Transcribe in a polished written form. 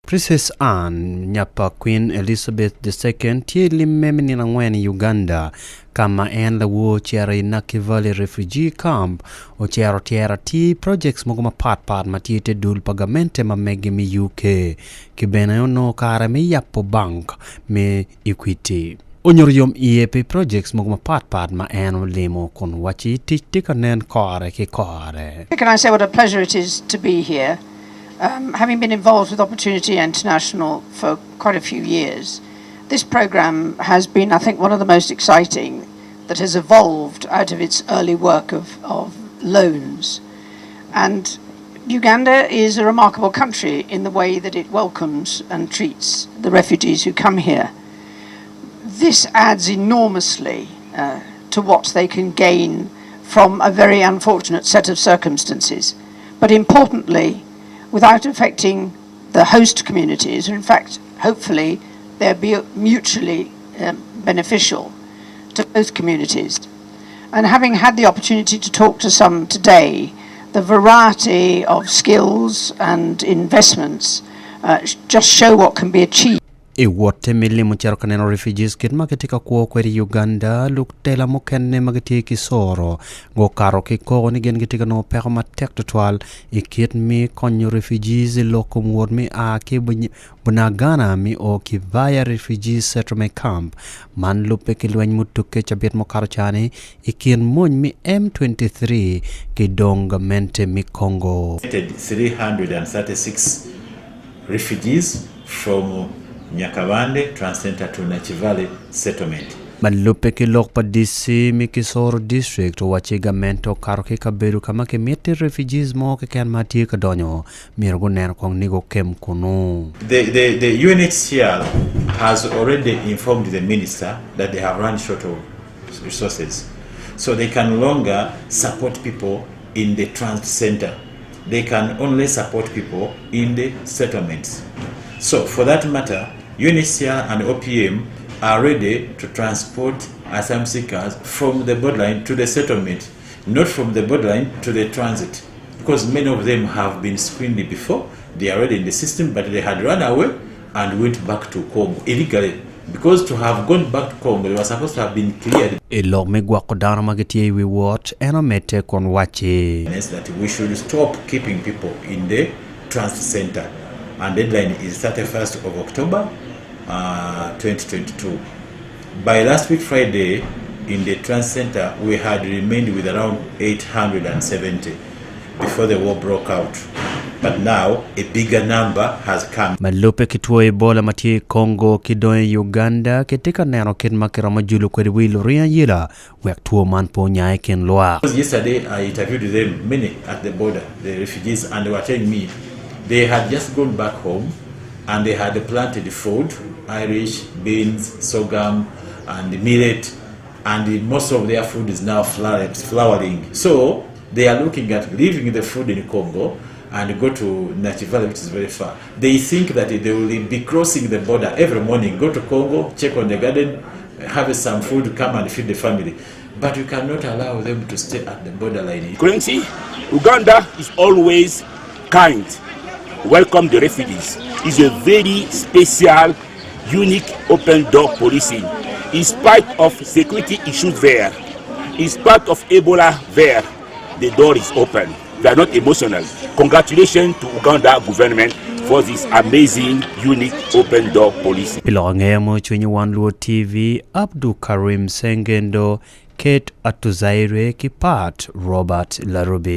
Princess Anne nyapa Queen Elizabeth II tie limemeni na ngweni Uganda kama en la wo chiara na Kivale refugee camp o chiaro tiara ti projects mogoma pat matiete dul pagamente ma megi mi UK kibena no kara mi yapo bank me Equity onyor yom IEP projects mogoma pat ma en lemo kon wachi tikanen kore ki kore. Can I say what a pleasure it is to be here? Having been involved with Opportunity International for quite a few years, this program has been, I think, one of the most exciting that has evolved out of its early work of loans. And Uganda is a remarkable country in the way that it welcomes and treats the refugees who come here. This adds enormously to what they can gain from a very unfortunate set of circumstances. But importantly, without affecting the host communities, in fact, hopefully they'll be mutually beneficial to both communities. And having had the opportunity to talk to some today, the variety of skills and investments just show what can be achieved. Wote mili mcharo kaneno refugees kitma katika kuo kweri Uganda luktela mokenne magati kisoro go karo kiko ni gen katika no pero matek total ikit mi konyo refugees lokum word mi aki bunagana mi o kivaya refugees settlement camp man lupe kilwany mutuke chabit mokaro chane ikin mon mi M23 kidonga mente mi Congo 336 refugees from Nyakabande transcenter to Nachivale settlement. Malupe ki lokpa DC mi Kisoro district wachiga mento karoke kaberu kama ke mete refugees mo ke kan mati ka donyo mirgo ner kong nigo kem kuno. The UNHCR has already informed the minister that they have run short of resources, so they can no longer support people in the transit center. They can only support people in the settlements. So for that matter, UNHCR and OPM are ready to transport asylum seekers from the borderline to the settlement, not from the borderline to the transit, because many of them have been screened before. They are already in the system, but they had run away and went back to Congo illegally. Because to have gone back to Congo, they were supposed to have been cleared. We watch and omete kon wachi. That we should stop keeping people in the transit center. And deadline is 31st of October 2022. By last week Friday, in the trans center, we had remained with around 870 before the war broke out. But now a bigger number has come. Malupe kituo Ebola mati Congo kidoe Uganda ketika nero ken makira majulu kwedi wilo ria yila wek tuo manpo nyae ken loa. Yesterday I interviewed them many at the border, the refugees, and they were telling me they had just gone back home and they had planted food, Irish, beans, sorghum, and millet, and most of their food is now flowering. So they are looking at leaving the food in Congo and go to Nachivale, which is very far. They think that they will be crossing the border every morning, go to Congo, check on the garden, have some food, come and feed the family. But you cannot allow them to stay at the borderline. Currently, Uganda is always kind. Welcome the refugees. It's a very special, unique open door policing. In spite of security issues there, in spite of Ebola there, the door is open. We are not emotional. Congratulations to Uganda government for this amazing, unique open door policy. Lok Angeya Wan Luo TV, Abdul Karim Sengendo, Kate Atuzaire Kipat, Robert Larubi.